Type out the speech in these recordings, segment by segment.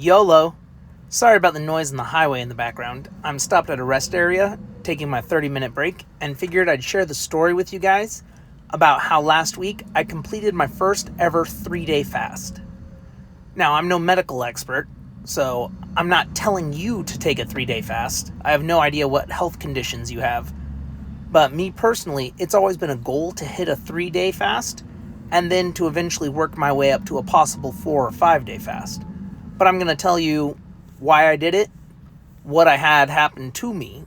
YOLO! Sorry about the noise on the highway in the background. I'm stopped at a rest area, taking my 30-minute break, and figured I'd share the story with you guys about how last week I completed my first ever 3-day fast. Now, I'm no medical expert, so I'm not telling you to take a 3-day fast. I have no idea what health conditions you have. But me personally, it's always been a goal to hit a 3-day fast, and then to eventually work my way up to a possible 4 or 5-day fast. But I'm going to tell you why I did it, what I had happen to me,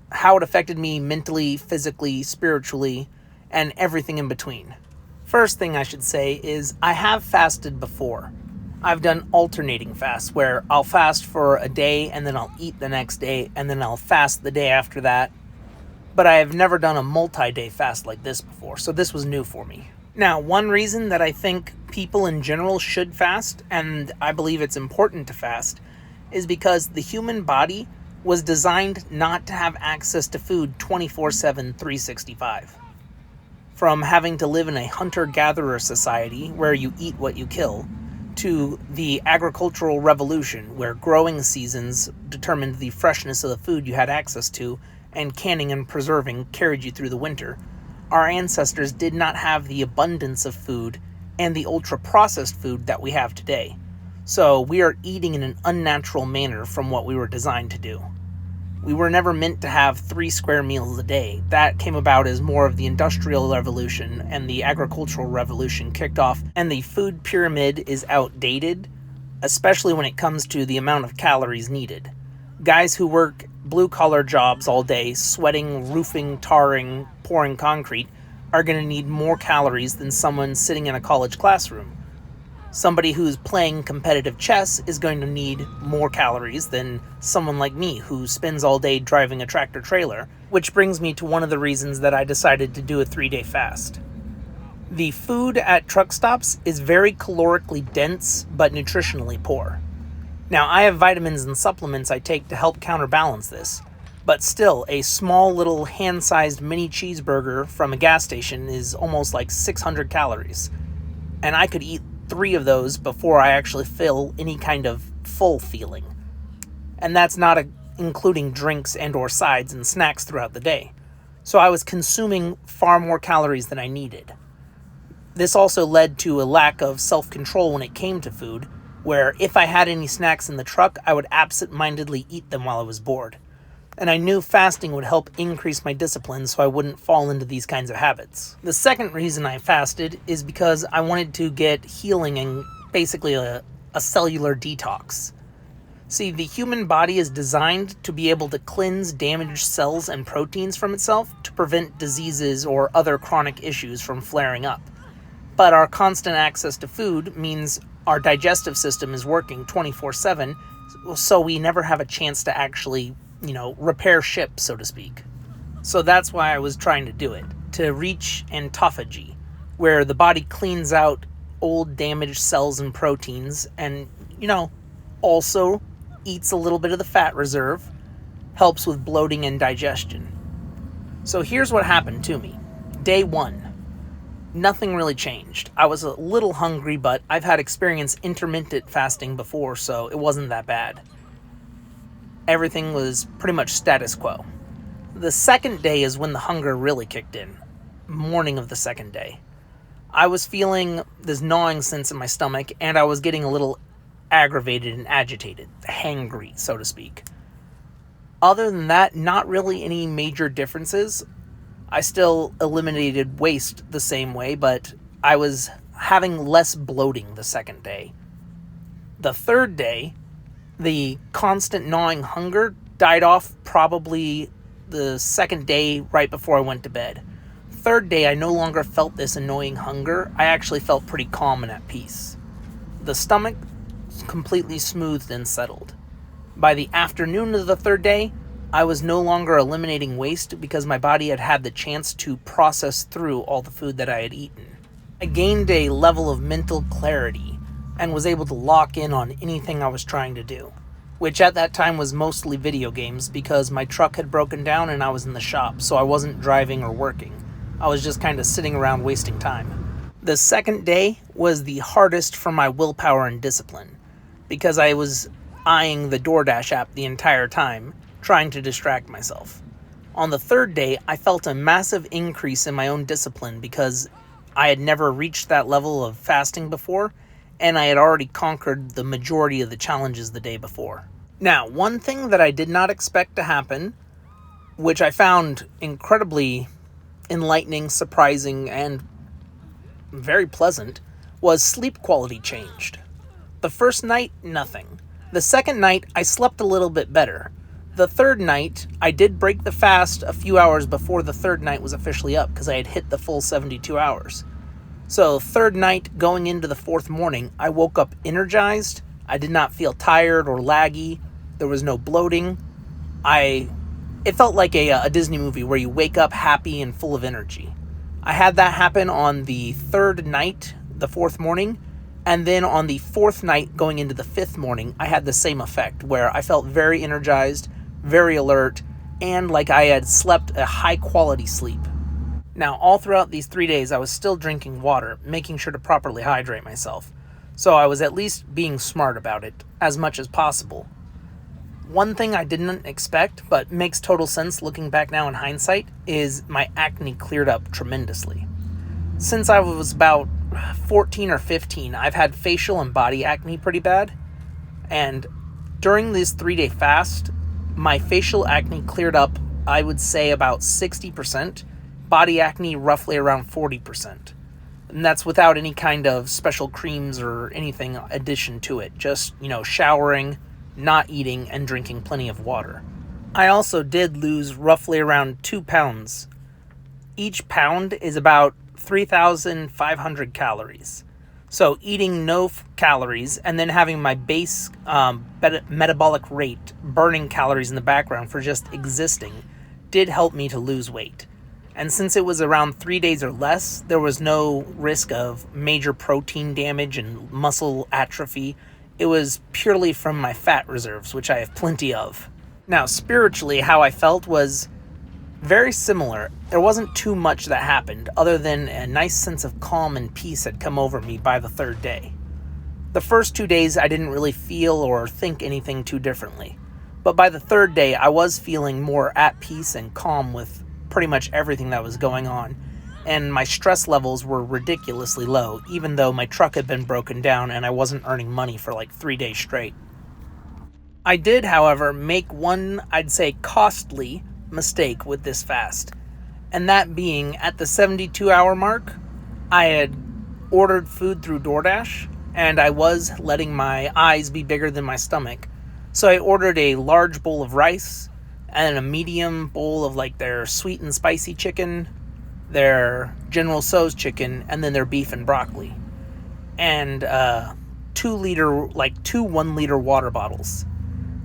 how it affected me mentally, physically, spiritually, and everything in between. First thing I should say is I have fasted before. I've done alternating fasts where I'll fast for a day and then I'll eat the next day and then I'll fast the day after that. But I have never done a multi-day fast like this before, so this was new for me. Now, one reason that I think people in general should fast, and I believe it's important to fast, is because the human body was designed not to have access to food 24/7, 365. From having to live in a hunter-gatherer society where you eat what you kill, to the agricultural revolution where growing seasons determined the freshness of the food you had access to, and canning and preserving carried you through the winter. Our ancestors did not have the abundance of food and the ultra-processed food that we have today. So we are eating in an unnatural manner from what we were designed to do. We were never meant to have 3 square meals a day. That came about as more of the Industrial Revolution and the Agricultural Revolution kicked off, and the food pyramid is outdated, especially when it comes to the amount of calories needed. Guys who work blue-collar jobs all day, sweating, roofing, tarring, pouring concrete, are going to need more calories than someone sitting in a college classroom. Somebody who's playing competitive chess is going to need more calories than someone like me who spends all day driving a tractor-trailer, which brings me to one of the reasons that I decided to do a 3-day fast. The food at truck stops is very calorically dense but nutritionally poor. Now, I have vitamins and supplements I take to help counterbalance this, but still, a small little hand-sized mini cheeseburger from a gas station is almost like 600 calories, and I could eat 3 of those before I actually feel any kind of full feeling. And that's not including drinks and or sides and snacks throughout the day. So I was consuming far more calories than I needed. This also led to a lack of self-control when it came to food, where if I had any snacks in the truck, I would absent-mindedly eat them while I was bored. And I knew fasting would help increase my discipline so I wouldn't fall into these kinds of habits. The second reason I fasted is because I wanted to get healing and basically a cellular detox. See, the human body is designed to be able to cleanse damaged cells and proteins from itself to prevent diseases or other chronic issues from flaring up. But our constant access to food means our digestive system is working 24/7, so we never have a chance to actually, repair ship, so to speak. So that's why I was trying to do it, to reach autophagy, where the body cleans out old damaged cells and proteins and, also eats a little bit of the fat reserve, helps with bloating and digestion. So here's what happened to me. Day 1. Nothing really changed. I was a little hungry, but I've had experience intermittent fasting before, so it wasn't that bad. Everything was pretty much status quo. The second day is when the hunger really kicked in. Morning of the second day. I was feeling this gnawing sense in my stomach, and I was getting a little aggravated and agitated, hangry, so to speak. Other than that, not really any major differences. I still eliminated waste the same way, but I was having less bloating the second day. The third day, the constant gnawing hunger died off probably the second day right before I went to bed. Third day, I no longer felt this annoying hunger. I actually felt pretty calm and at peace. The stomach completely smoothed and settled. By the afternoon of the third day, I was no longer eliminating waste because my body had had the chance to process through all the food that I had eaten. I gained a level of mental clarity and was able to lock in on anything I was trying to do, which at that time was mostly video games because my truck had broken down and I was in the shop, so I wasn't driving or working. I was just kind of sitting around wasting time. The second day was the hardest for my willpower and discipline because I was eyeing the DoorDash app the entire time, trying to distract myself. On the third day, I felt a massive increase in my own discipline because I had never reached that level of fasting before, and I had already conquered the majority of the challenges the day before. Now, one thing that I did not expect to happen, which I found incredibly enlightening, surprising, and very pleasant, was sleep quality changed. The first night, nothing. The second night, I slept a little bit better. The third night, I did break the fast a few hours before the third night was officially up because I had hit the full 72 hours. So, third night, going into the fourth morning, I woke up energized. I did not feel tired or laggy. There was no bloating. It felt like a Disney movie where you wake up happy and full of energy. I had that happen on the third night, the fourth morning, and then on the fourth night going into the fifth morning, I had the same effect where I felt very energized, very alert, and like I had slept a high quality sleep. Now, all throughout these 3 days, I was still drinking water, making sure to properly hydrate myself. So I was at least being smart about it, as much as possible. One thing I didn't expect, but makes total sense looking back now in hindsight, is my acne cleared up tremendously. Since I was about 14 or 15, I've had facial and body acne pretty bad. And during this 3-day fast, my facial acne cleared up, I would say, about 60%. Body acne roughly around 40%. And that's without any kind of special creams or anything addition to it. Just, showering, not eating, and drinking plenty of water. I also did lose roughly around 2 pounds. Each pound is about 3,500 calories. So eating no calories and then having my base metabolic rate burning calories in the background for just existing did help me to lose weight. And since it was around 3 days or less, there was no risk of major protein damage and muscle atrophy. It was purely from my fat reserves, which I have plenty of. Now, spiritually, how I felt was very similar. There wasn't too much that happened, other than a nice sense of calm and peace had come over me by the third day. The first 2 days, I didn't really feel or think anything too differently. But by the third day, I was feeling more at peace and calm with pretty much everything that was going on. And my stress levels were ridiculously low, even though my truck had been broken down and I wasn't earning money for like 3 days straight. I did, however, make one, I'd say, costly mistake with this fast. And that being, at the 72-hour mark, I had ordered food through DoorDash, and I was letting my eyes be bigger than my stomach. So I ordered a large bowl of rice, and a medium bowl of like their sweet and spicy chicken, their General Tso's chicken, and then their beef and broccoli. And 2 1-liter water bottles.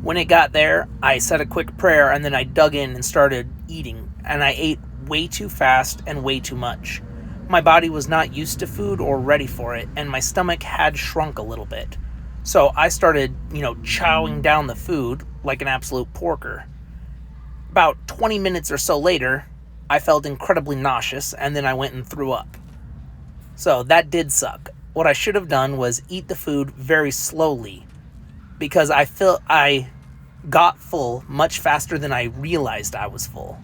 When it got there, I said a quick prayer and then I dug in and started eating. And I ate way too fast and way too much. My body was not used to food or ready for it, and my stomach had shrunk a little bit. So I started, chowing down the food like an absolute porker. About 20 minutes or so later, I felt incredibly nauseous, and then I went and threw up. So that did suck. What I should have done was eat the food very slowly, because I got full much faster than I realized I was full.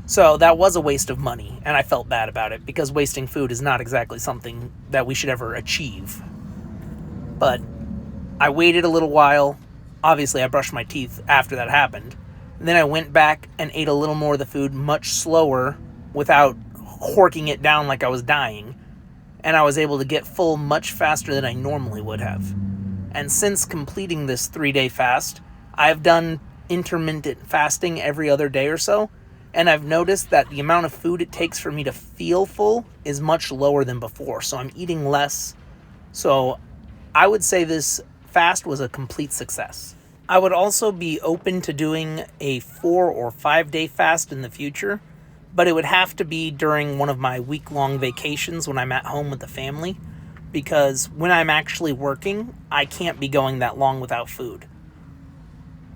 So that was a waste of money, and I felt bad about it, because wasting food is not exactly something that we should ever achieve. But I waited a little while. Obviously, I brushed my teeth after that happened. And then I went back and ate a little more of the food much slower without horking it down like I was dying. And I was able to get full much faster than I normally would have. And since completing this 3-day fast, I've done intermittent fasting every other day or so. And I've noticed that the amount of food it takes for me to feel full is much lower than before. So I'm eating less. So I would say this fast was a complete success. I would also be open to doing a 4 or 5 day fast in the future, but it would have to be during one of my week-long vacations when I'm at home with the family, because when I'm actually working, I can't be going that long without food.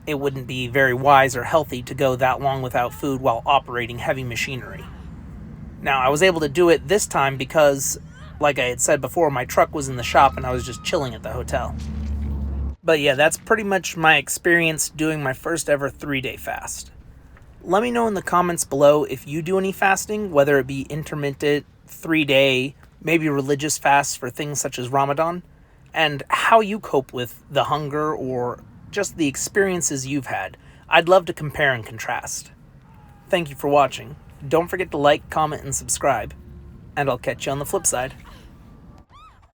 It wouldn't be very wise or healthy to go that long without food while operating heavy machinery. Now, I was able to do it this time because, like I had said before, my truck was in the shop and I was just chilling at the hotel. But yeah, that's pretty much my experience doing my first ever 3-day fast. Let me know in the comments below if you do any fasting, whether it be intermittent, 3-day, maybe religious fasts for things such as Ramadan, and how you cope with the hunger or just the experiences you've had. I'd love to compare and contrast. Thank you for watching. Don't forget to like, comment, and subscribe, and I'll catch you on the flip side.